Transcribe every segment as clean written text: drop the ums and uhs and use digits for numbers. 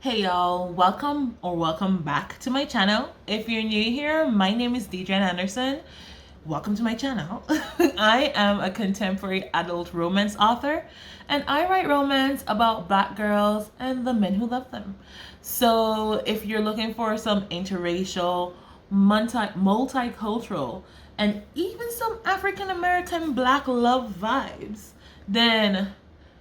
Hey y'all, welcome back to my channel. If you're new here, my name is Deidre Anderson. Welcome to my channel. I am a contemporary adult romance author and I write romance about black girls and the men who love them. So if you're looking for some interracial, multicultural, and even some African American black love vibes, then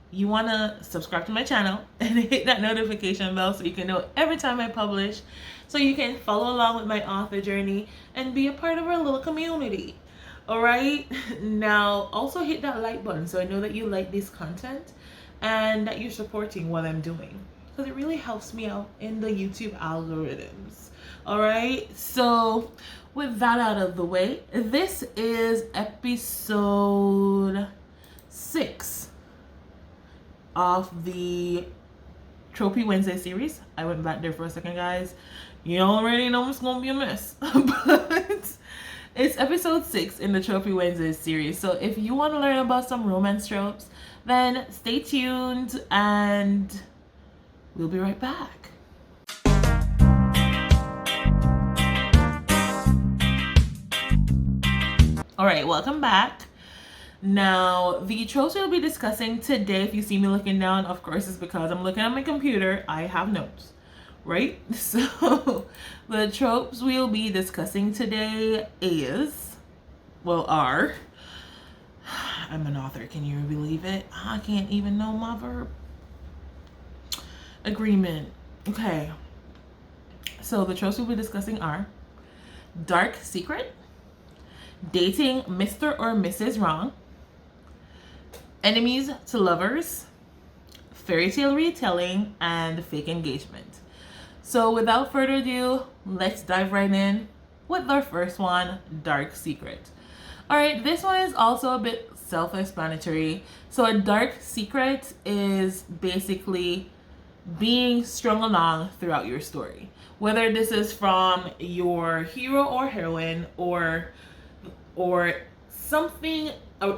you want to subscribe to my channel and hit that notification bell so you can know every time I publish, so you can follow along with my author journey and be a part of our little community. All right, now also hit that like button so I know that you like this content and that you're supporting what I'm doing, because it really helps me out in the YouTube algorithms. All right, so with that out of the way, this is episode 6 of the Tropey Wednesday series. I went back there for a second, guys. You already know it's gonna be a mess. But it's episode 6 in the Tropey Wednesday series. So if you want to learn about some romance tropes, then stay tuned and we'll be right back. Alright, welcome back. Now, the tropes we'll be discussing today, if you see me looking down, of course, is because I'm looking at my computer. I have notes, right? So, the tropes we'll be discussing today are, I'm an author, can you believe it? I can't even know my verb. Agreement. Okay. So, the tropes we'll be discussing are dark secret, dating Mr. or Mrs. Wrong, enemies to lovers, fairytale retelling, and fake engagement. So without further ado, let's dive right in with our first one, dark secret. All right, this one is also a bit self-explanatory. So a dark secret is basically being strung along throughout your story, whether this is from your hero or heroine or something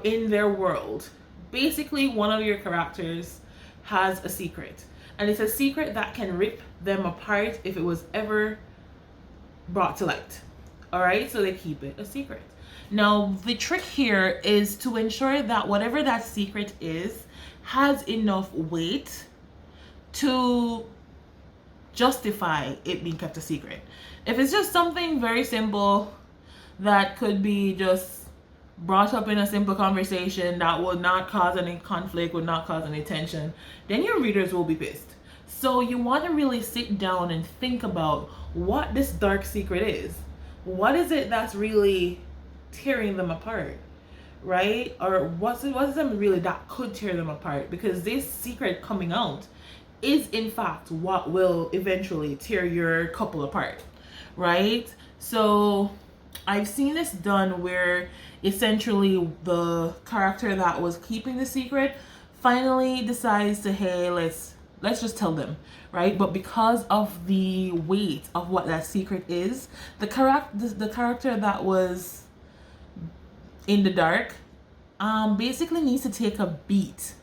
in their world. Basically, one of your characters has a secret, and it's a secret that can rip them apart if it was ever brought to light. All right, so they keep it a secret. Now, the trick here is to ensure that whatever that secret is has enough weight to justify it being kept a secret. If it's just something very simple that could be just brought up in a simple conversation that would not cause any conflict, would not cause any tension, then your readers will be pissed. So you want to really sit down and think about what this dark secret is. What is it that's really tearing them apart, right? Or what's them really that could tear them apart? Because this secret coming out is in fact what will eventually tear your couple apart, right? So I've seen this done where essentially the character that was keeping the secret finally decides to, hey, let's just tell them, right? But because of the weight of what that secret is, the character that was in the dark basically needs to take a beat,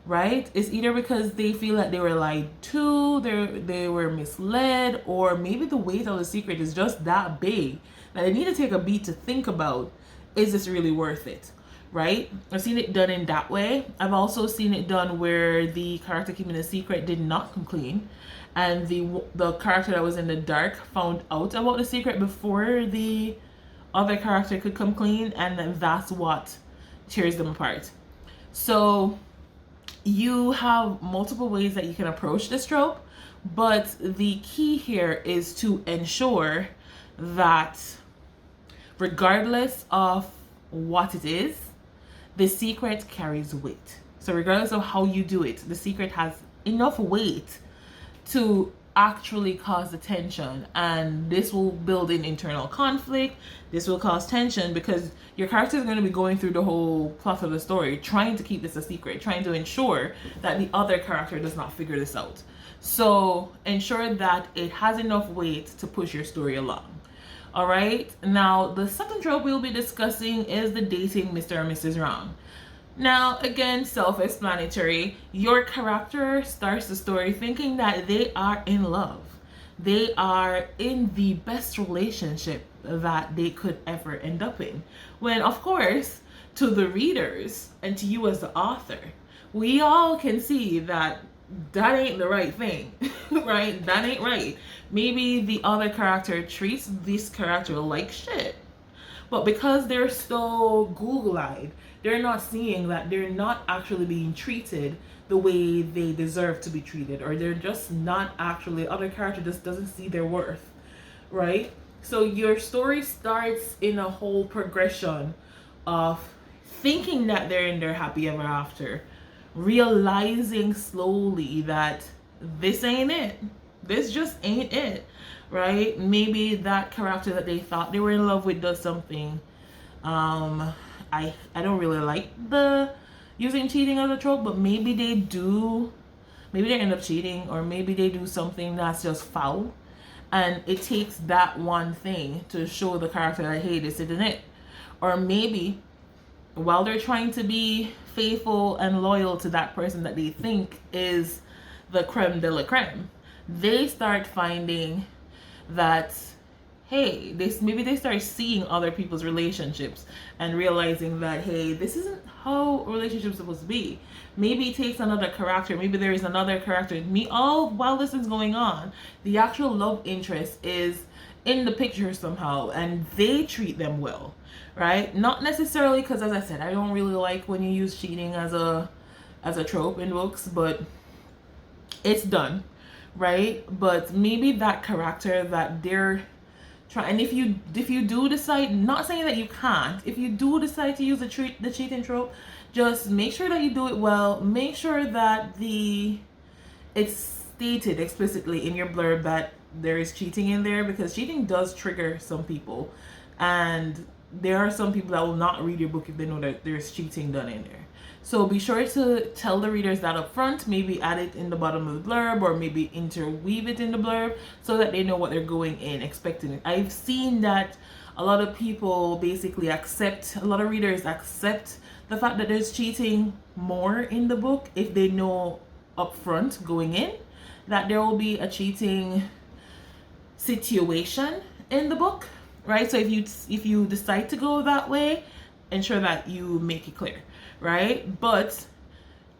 right? It's either because they feel that they were lied to, they were misled, or maybe the weight of the secret is just that big that they need to take a beat to think about, is this really worth it, right? I've seen it done in that way. I've also seen it done where the character keeping the secret did not come clean, and the character that was in the dark found out about the secret before the other character could come clean, and then that's what tears them apart. So you have multiple ways that you can approach this trope, but the key here is to ensure that regardless of what it is, the secret carries weight. So regardless of how you do it, the secret has enough weight to actually cause the tension, and this will build in internal conflict. This will cause tension because your character is going to be going through the whole plot of the story trying to keep this a secret, trying to ensure that the other character does not figure this out. So ensure that it has enough weight to push your story along. All right, now the second trope we'll be discussing is the dating Mr. or Mrs. Wrong. Now, again, self-explanatory. Your character starts the story thinking that they are in love. They are in the best relationship that they could ever end up in. When, of course, to the readers and to you as the author, we all can see that that ain't the right thing, right? That ain't right. Maybe the other character treats this character like shit. But because they're so Google-eyed, they're not seeing that they're not actually being treated the way they deserve to be treated, or they're just not actually, other character just doesn't see their worth, right? So your story starts in a whole progression of thinking that they're in their happy ever after, realizing slowly that this ain't it. This just ain't it, right? Maybe that character that they thought they were in love with does something. I don't really like the using cheating as a trope, but maybe they do. Maybe they end up cheating, or maybe they do something that's just foul, and it takes that one thing to show the character that, hey, this isn't it. Or maybe while they're trying to be faithful and loyal to that person that they think is the creme de la creme, they start finding that, hey, maybe they start seeing other people's relationships and realizing that, hey, this isn't how relationships are supposed to be. Maybe it takes another character. Maybe there is another character. All while this is going on, the actual love interest is in the picture somehow, and they treat them well, right? Not necessarily, because as I said, I don't really like when you use cheating as a trope in books, but it's done, right? But maybe that character that they're trying, and if you do decide, not saying that you can't, if you do decide to use the cheating trope, just make sure that you do it well. Make sure that it's stated explicitly in your blurb that there is cheating in there, because cheating does trigger some people, and there are some people that will not read your book if they know that there's cheating done in there. So be sure to tell the readers that up front, maybe add it in the bottom of the blurb, or maybe interweave it in the blurb so that they know what they're going in expecting. I've seen that a lot of people basically a lot of readers accept the fact that there's cheating more in the book if they know up front going in that there will be a cheating situation in the book, right? So if you decide to go that way, ensure that you make it clear, right? But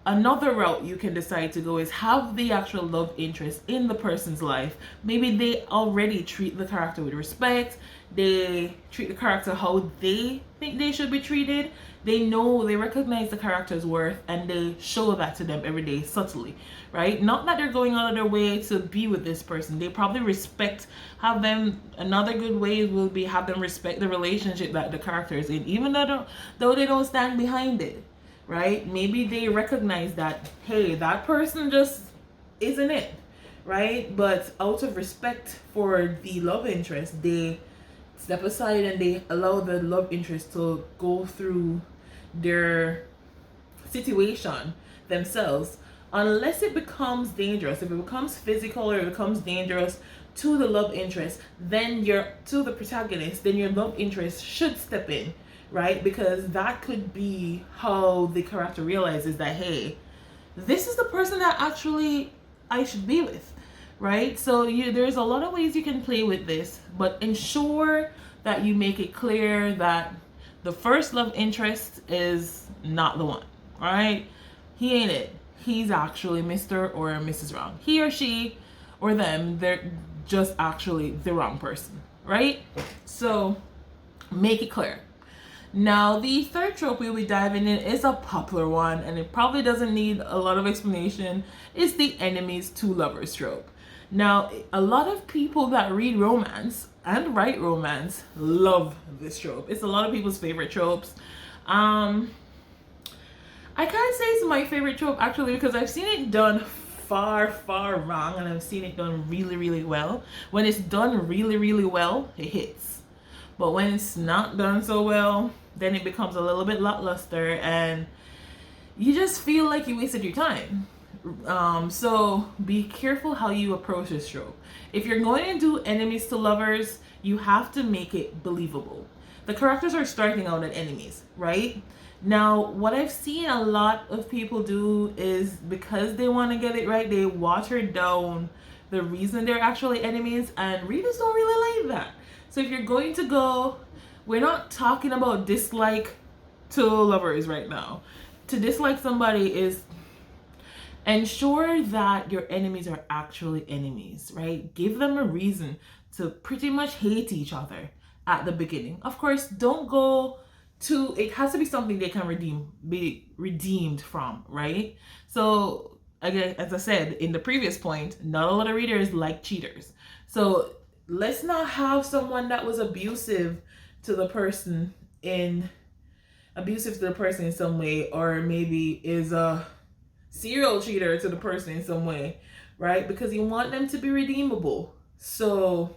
another route you can decide to go is have the actual love interest in the person's life. Maybe they already treat the character with respect. They treat the character how they think they should be treated. They recognize the character's worth, and they show that to them every day subtly, right? Not that they're going out of their way to be with this person. They probably another good way will be have them respect the relationship that the character is in, even though they don't stand behind it, right? Maybe they recognize that, hey, that person just isn't it, right? But out of respect for the love interest, they step aside and they allow the love interest to go through their situation themselves, unless it becomes dangerous. If it becomes physical or it becomes dangerous to the love interest, then to the protagonist, then your love interest should step in, right? Because that could be how the character realizes that, hey, this is the person that actually I should be with, right? So there's a lot of ways you can play with this, but ensure that you make it clear that the first love interest is not the one, all right? He ain't it. He's actually Mr. or Mrs. Wrong. He or she or them, they're just actually the wrong person, right? So make it clear. Now, the third trope we'll be diving in is a popular one, and it probably doesn't need a lot of explanation. It's the enemies to lovers trope. Now, a lot of people that read romance and write romance love this trope. It's a lot of people's favorite tropes. I can't say it's my favorite trope actually, because I've seen it done far wrong, and I've seen it done really well. When it's done really well, it hits. But when it's not done so well, then it becomes a little bit lackluster, and you just feel like you wasted your time. So be careful how you approach this trope. If you're going to do enemies to lovers, you have to make it believable. The characters are starting out as enemies, right? Now, what I've seen a lot of people do is because they want to get it right, they water down the reason they're actually enemies, and readers don't really like that. So if you're going to go, we're not talking about dislike to lovers right now. To dislike somebody is ensure that your enemies are actually enemies, right? Give them a reason to pretty much hate each other at the beginning. Of course, don't go to, it has to be something they can be redeemed from, right? So again, as I said in the previous point, not a lot of readers like cheaters. So let's not have someone that was abusive to the person in some way, or maybe is a serial cheater to the person in some way, right? Because you want them to be redeemable. So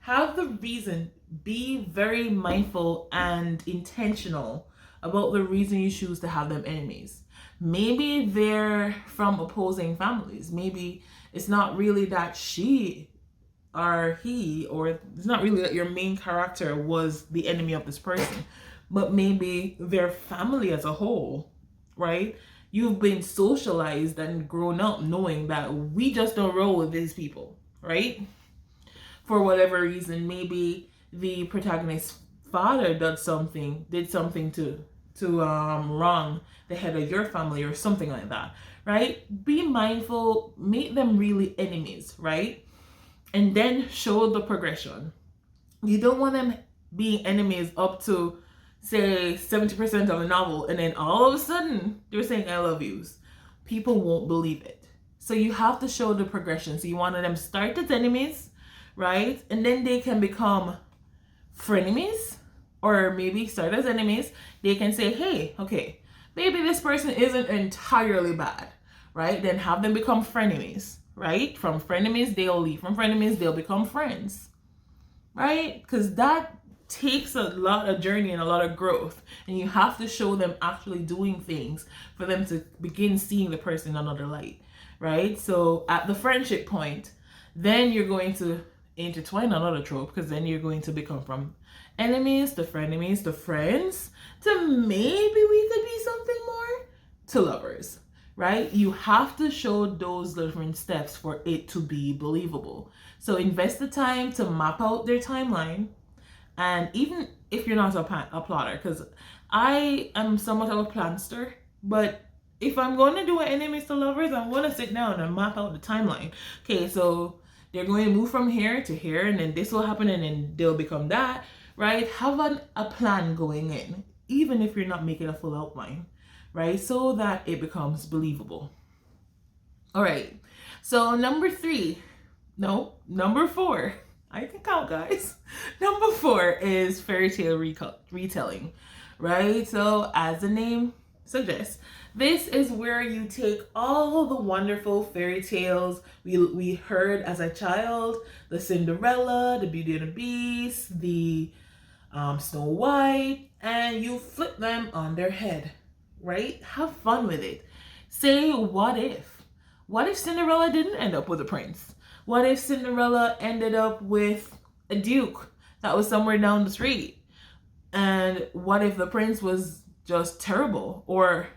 have the reason, be very mindful and intentional about the reason you choose to have them enemies. Maybe they're from opposing families. Maybe it's not really that she or he, or it's not really that your main character was the enemy of this person, but maybe their family as a whole, right? You've been socialized and grown up knowing that we just don't roll with these people, right? For whatever reason, maybe the protagonist's father did something to wrong the head of your family or something like that, right? Be mindful, make them really enemies, right? And then show the progression. You don't want them being enemies up to, say, 70% of the novel, and then all of a sudden they're saying I love yous. People won't believe it. So you have to show the progression. So you want them start as enemies, right? And then they can become frenemies, or maybe start as enemies. They can say, hey, okay, maybe this person isn't entirely bad, right? Then have them become frenemies, right? From frenemies, they'll leave. From frenemies, they'll become friends, right? Because that takes a lot of journey and a lot of growth, and you have to show them actually doing things for them to begin seeing the person in another light, right? So at the friendship point, then you're going to intertwine another trope, because then you're going to become from enemies to frenemies to friends to maybe we could be something more to lovers, right? You have to show those different steps for it to be believable. So invest the time to map out their timeline. And even if you're not a plotter, because I am somewhat of a planster, but if I'm going to do an enemies to lovers, I'm going to sit down and map out the timeline. Okay, so they're going to move from here to here, and then this will happen, and then they'll become that, right? Have a plan going in, even if you're not making a full outline, right? So that it becomes believable. All right, so number 4. I can count, guys. Number 4 is Fairytale Retelling, right? So as the name suggests, this is where you take all the wonderful fairy tales we heard as a child, the Cinderella, the Beauty and the Beast, the Snow White, and you flip them on their head, right? Have fun with it. Say, what if? What if Cinderella didn't end up with a prince? What if Cinderella ended up with a duke that was somewhere down the street? And what if the prince was just terrible? Or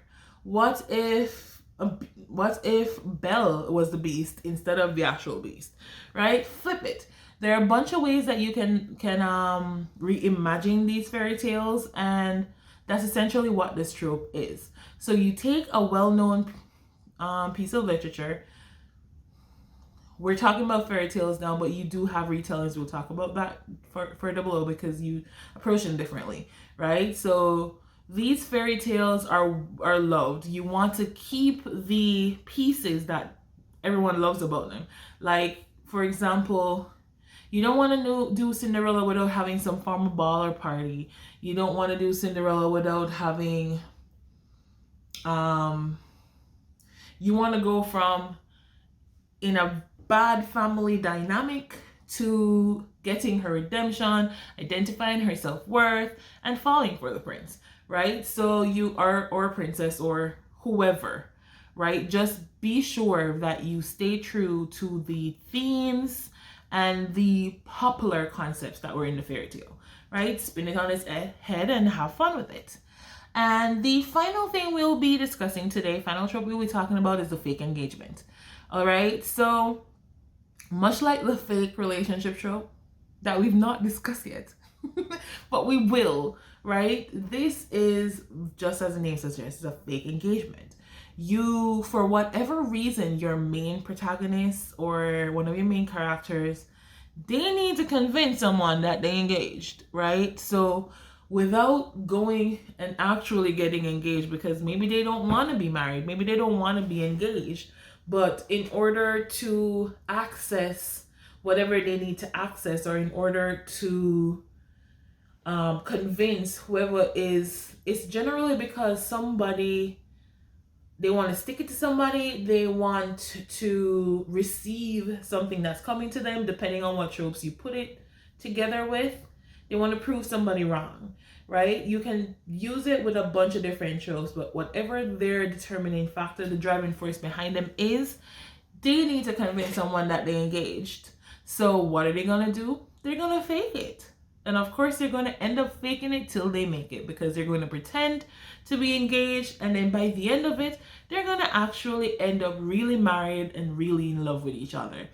what if Belle was the beast instead of the actual beast, right? Flip it. There are a bunch of ways that you can reimagine these fairy tales, and that's essentially what this trope is. So you take a well-known piece of literature. We're talking about fairy tales now, but you do have retellings. We'll talk about that further below, because you approach them differently, right? So these fairy tales are loved. You want to keep the pieces that everyone loves about them. Like, for example, you don't want to do Cinderella without having some form of ball or party. You don't want to do Cinderella without having, you want to go from in a bad family dynamic to getting her redemption, identifying her self-worth, and falling for the prince, right? So you are, or a princess, or whoever, right? Just be sure that you stay true to the themes and the popular concepts that were in the fairy tale, right? Spin it on its head and have fun with it. And the final thing we'll be discussing today, final trope we'll be talking about, is the fake engagement. All right, so much like the fake relationship trope that we've not discussed yet, but we will, right? This is, just as the name suggests, a fake engagement. You, for whatever reason, your main protagonist or one of your main characters, they need to convince someone that they engaged, right? So without going and actually getting engaged, because maybe they don't want to be married, maybe they don't want to be engaged, but in order to access whatever they need to access, or in order to convince whoever is, it's generally because somebody, they want to stick it to somebody, they want to receive something that's coming to them, depending on what tropes you put it together with. They want to prove somebody wrong, right? You can use it with a bunch of different tropes, but whatever their determining factor, the driving force behind them is, they need to convince someone that they engaged. So what are they going to do? They're going to fake it. And of course, they're going to end up faking it till they make it, because they're going to pretend to be engaged. And then by the end of it, they're going to actually end up really married and really in love with each other.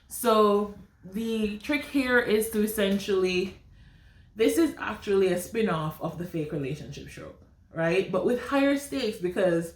So the trick here is to essentially, this is actually a spin-off of the fake relationship trope, right? But with higher stakes, because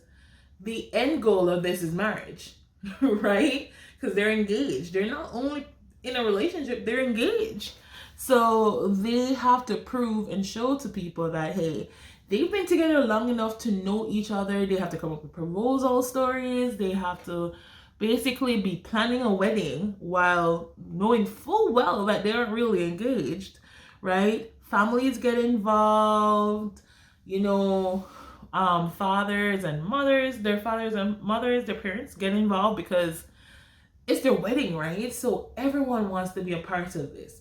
the end goal of this is marriage, right? Because they're engaged. They're not only in a relationship, they're engaged. So they have to prove and show to people that, hey, they've been together long enough to know each other. They have to come up with proposal stories. They have to basically be planning a wedding while knowing full well that they aren't really engaged, right? Families get involved, you know, fathers and mothers, their parents get involved because it's their wedding, right? So everyone wants to be a part of this.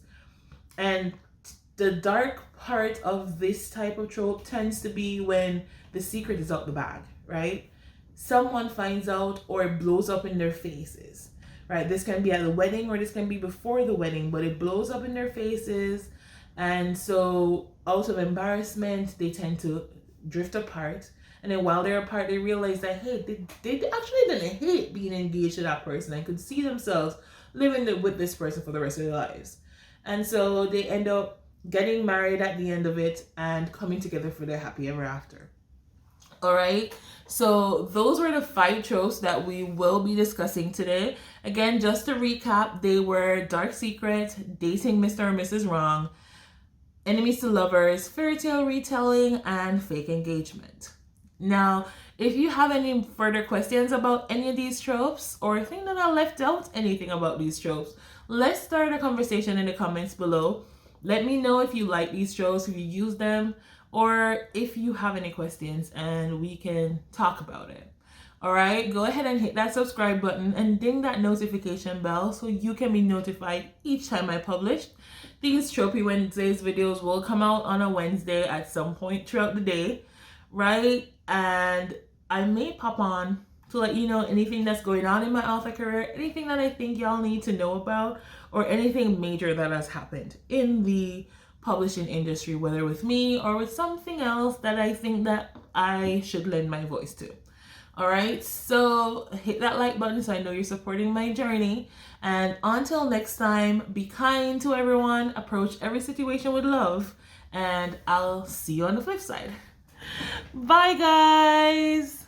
And the dark part of this type of trope tends to be when the secret is out the bag, right? Someone finds out or it blows up in their faces, right? This can be at the wedding or this can be before the wedding, but it blows up in their faces. And so out of embarrassment, they tend to drift apart. And then while they're apart, they realize that, hey, they actually didn't hate being engaged to that person and could see themselves living with this person for the rest of their lives. And so they end up getting married at the end of it and coming together for their happy ever after. All right. So those were the 5 tropes that we will be discussing today. Again, just to recap, they were dark secret, dating Mr. or Mrs. Wrong, enemies to lovers, fairytale retelling, and fake engagement. Now, if you have any further questions about any of these tropes, or think that I left out anything about these tropes, let's start a conversation in the comments below. Let me know if you like these tropes, if you use them, or if you have any questions, and we can talk about it. All right, go ahead and hit that subscribe button and ding that notification bell so you can be notified each time I publish. These Tropey Wednesdays videos will come out on a Wednesday at some point throughout the day, right? And I may pop on to let you know anything that's going on in my author career, anything that I think y'all need to know about, or anything major that has happened in the publishing industry, whether with me or with something else that I think that I should lend my voice to. All right, so hit that like button so I know you're supporting my journey. And until next time, be kind to everyone, approach every situation with love, and I'll see you on the flip side. Bye, guys.